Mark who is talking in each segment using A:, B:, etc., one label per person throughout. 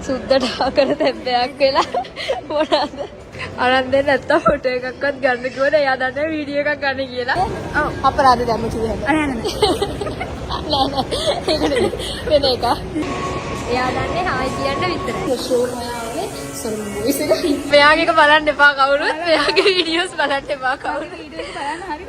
A: සුද්දට ආකර තැබ්බයක් වෙලා මොනවාද අරන් දෙන්න නැත්තම් ෆොටෝ එකක්වත් ගන්න කිව්වද එයා දන්නේ වීඩියෝ එකක් ගන්න කියලා. ඔව් අපරාධ දැම්ම කිව්වද? නෑ වෙන එක. එයා දන්නේ හායි කියන්න විතරයි. ෂෝර් ඔයාගේ සොරම් බොයිස් එක. මෙයාගේ එක බලන්න එපා කවුරුත්. මෙයාගේ වීඩියෝස් බලන්න එපා කවුරුත්. වීඩියෝස් බලන්න හරි.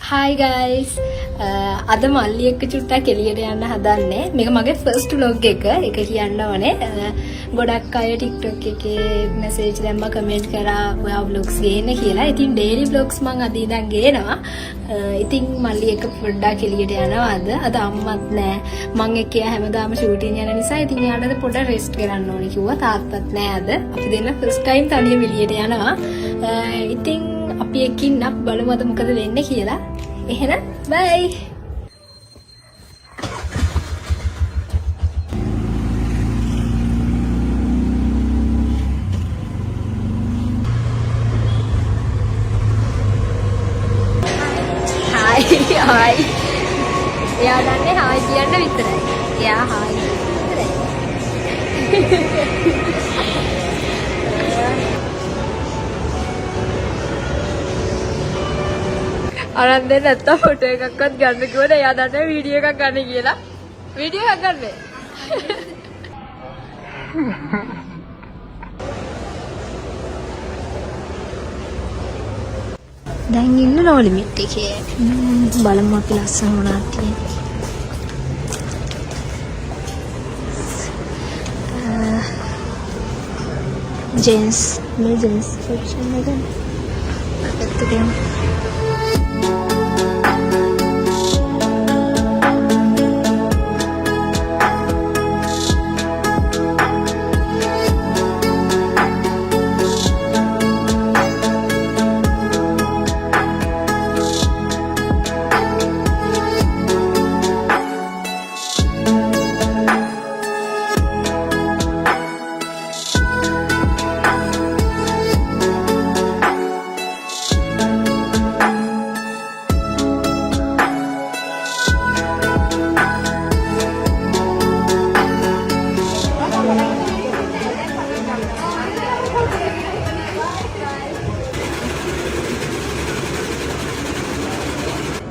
A: Hi guys, අද මල්ලි එක්ක චුට්ටක් එළියට යන්න හදන්නේ. මේක මගේ first vlog එක. ඒක කියන්න ඕනේ. ගොඩක් අය TikTok එකේ message දැම්මා comment කරා ඔයා vlogs ගේන්න කියලා. ඉතින් daily vlogs මම අද ඉඳන් ගේනවා. ඉතින් මල්ලි එක්ක පොඩ්ඩක් එළියට යනවා අද. අද අම්මත් නෑ. මං එක්ක හැමදාම shooting යන නිසා ඉතින් යාළුවද පොඩ්ඩක් rest කරන්න ඕනේ කිව්වා. තාත්තත් නෑ අද. අපි දෙන්න first time තනියම එළියට යනවා. ඉතින් අපි එක්කින් බලමු අද මොකද වෙන්නේ කියලා. එහෙනම් bye. Hi. Hi. එයා දන්නේ hi කියන්න විතරයි. එයා hi විතරයි. අරන් දෙන්න නැත්තම් ෆොටෝ එකක්වත් ගන්න කිව්වද එයා දන්නේ වීඩියෝ එකක් ගන්න කියලා. වීඩියෝ එකක් ගන්න. දැන් ඉන්න නෝ ලිමිට් එකේ. බලමු අපි ලස්සන මොනවද තියෙන්නේ. ජෙන්ස් මේ ජෙන්ස් සෙක්ෂන් එක. අපිට ගියමු.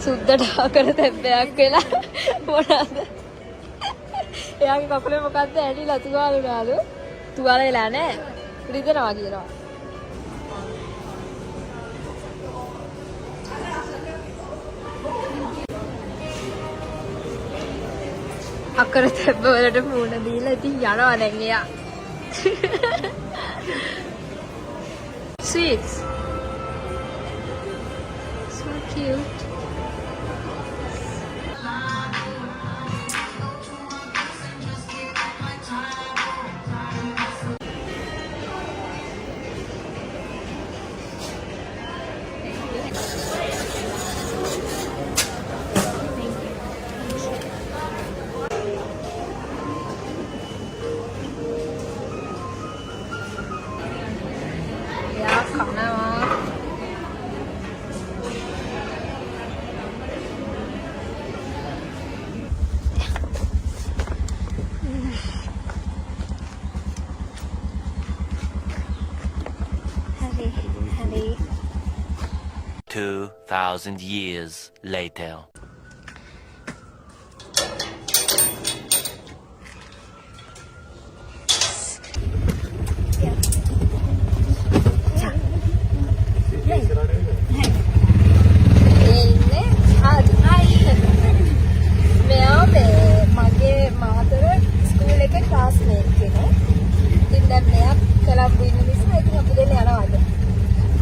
A: සුද්දට ආකර තැබ්බයක් වෙලා මොනවාද? එයාගේ කකුලේ මොකද්ද ඇලිලා තුවාලුනාලු? තුවාල වෙලා නැහැ. රිදෙනවා කියනවා. අකර තැබ්බ වලට මූණ දීලා ඉතින් යනවා දැන් එයා. Sweets. So cute. Hurry.
B: 2,000 years later.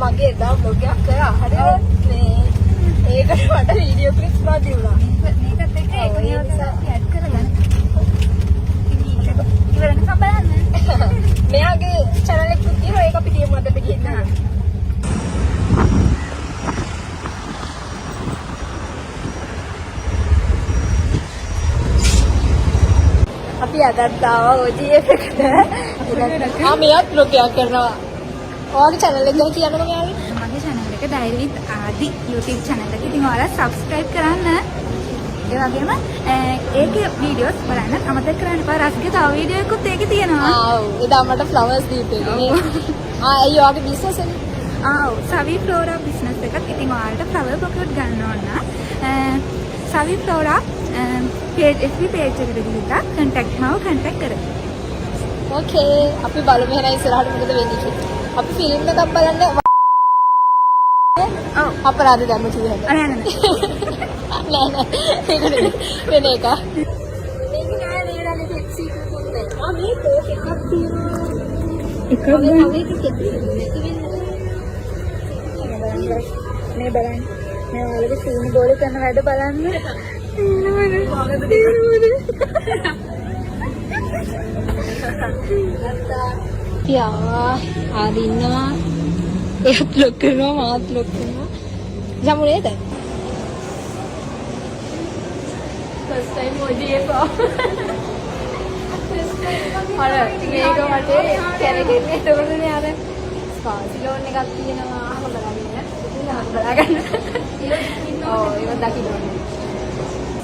A: මගේ එදා vlog එකක් කරා. හරිද? මේ ඒකට මට වීඩියෝ ක්ලිප්ස් වාදී වුණා. මේකත් එක්ක ඒක නිසා ඇඩ් කරගන්න. ඉවරන සබයන්න. මෙයාගේ channel එකක් තියෙනවා ඒක අපි ටියමු අදට ගිහින්. අදත් ආවා OG එකට. මෙයාත් vlog එකක් කරනවා. ඔයාගේ channel එක ගැන කියන්නකෝ මෙයාගේ.
C: මගේ channel එක Diary with Adi YouTube channel එක. ඉතින් ඔයාලා subscribe කරන්න. ඒ වගේම ඒකේ videos බලන්න අමතක කරන්න එපා. රස්ගේ තව වීඩියෝ එකකුත් ඒකේ තියෙනවා.
A: ඔව්. එදා මට flowers දීපේ. අයියෝ ඔයාගේ business එක.
C: ඔව්. සවි ෆ්ලෝරා business එකත්. ඉතින් ඔයාලට flower bouquet ගන්න ඕන නම් සවි ෆ්ලෝරා page FB page එකට ගිහිල්ලා contact කරන්න.
A: ඕකේ. අපි බලමු එහෙනම් ඉස්සරහට මොකද වෙන්නේ කියලා. අපි ෆිල්ම් එකක් බලන්න අපරාධ ධර්ම කිව්වද?
C: නෑ
A: නෑ ඒක නෙමෙයි. වෙන එක. මේක නෑ නේද අනේ ටැක්සි එකක් නේ. මේ කෝක් එකක් තියෙනවා.
C: එකක්
A: මේ
C: බලන්න. මේ ඔයාලගේ සීනි ගෝල කරන වැඩ බලන්න.
A: පියා ආදින්නවා ඒත් ලොක් කරනවා මාත් ලොක් කරනවා යමු නේද first time OG එක අර මේක මට කැරෙන්නේ එතකොටනේ අර ස්පාසි ලෝන් එකක් තියෙනවා බලන්න ඉතින් බලාගන්න ඔව් ඒක දකින්න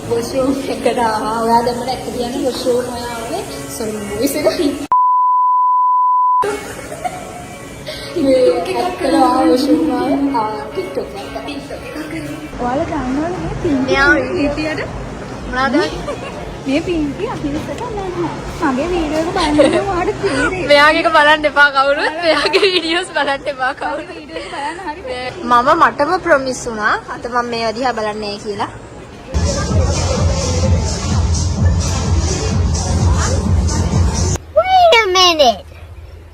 A: වොෂරූම් එකට ආවා ඔයා දැන් මට එක කියන්නේ වොෂරූම් ඔයා ආවේ සෝරි වොයිස් එක TikTok
C: ඔයාලා දන්නවද මේ පින්කි
A: මෙයා
C: විදියට
A: මොනවද
C: මේ පින්කි අහිංසක නැහැ. මගේ වීඩියෝ එක බලන්න ඔයාලට තීරේ.
A: මෙයාගේ එක බලන්න එපා කවුරුත් මෙයාගේ වීඩියෝස් බලන්න එපා කවුරුත්
C: වීඩියෝ එක බලන්න හරි.
A: මම මටම ප්‍රොමිස් වුණා අත මම මේවා දිහා බලන්නේ නැහැ කියලා
D: Wait a minute.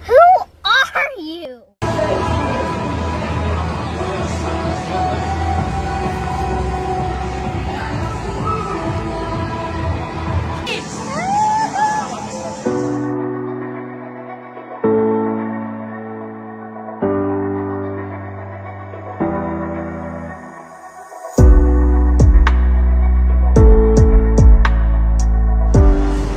D: Who are you?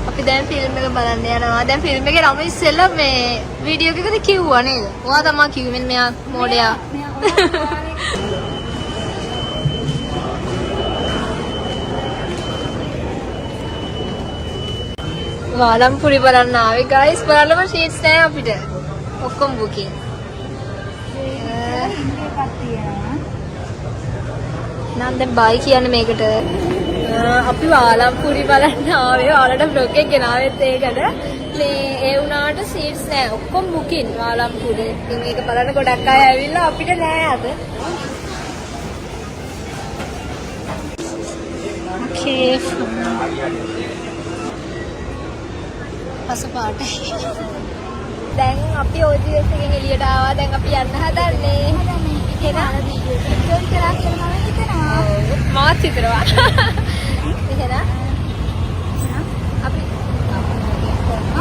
A: අපි දැන් ෆිල්ම් එක බලන්න යනවා. දැන් ෆිල්ම් එකේ නම ඉස්සෙල්ලා මේ වීඩියෝ එකකදී කිව්වා නේද? ඔයා තමයි කිව්වේ මෙයා මොඩයා. වාලම්පුරි බලන්න ආවේ guys. බලන්නම ෂීට්ස් නැහැ අපිට. ඔක්කොම බුකින්. නම් දැන් බයි කියන්නේ මේකට. අපි වාලම්පුරි බලන්න ආවේ. ඔයාලට vlog එක ගෙනාවෙත් ඒකට. මේ ඒ වුණාට සීට්ස් නෑ. ඔක්කොම බුකින් වාලම්පුරි. ඉතින් මේක බලන්න ගොඩක් අය ඇවිල්ලා අපිට නෑ අද. Okay. පසුපාටයි. දැන් අපි OGS එකෙන් එළියට ආවා. දැන් අපි යන්න හදන්නේ. එහෙනම් වීඩියෝ එක කරා කියලා මම හිතනවා. මාත් හිතනවා. එහෙනම් අපි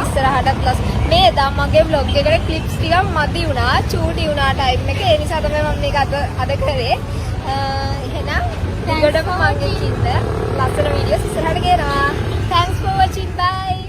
A: ඉස්සරහට ප්ලස් මේ දා මගේ vlog එකට ක්ලිප්ස් ටිකක් මදි වුණා. චූටි වුණා ටයිම් එක. ඒ නිසා තමයි මම මේක අද කරේ. එහෙනම් ඊළඟටම මගේ චින්ත ලස්සන වීඩියෝස් ඉස්සරහට ගේනවා. Thanks for watching. Bye.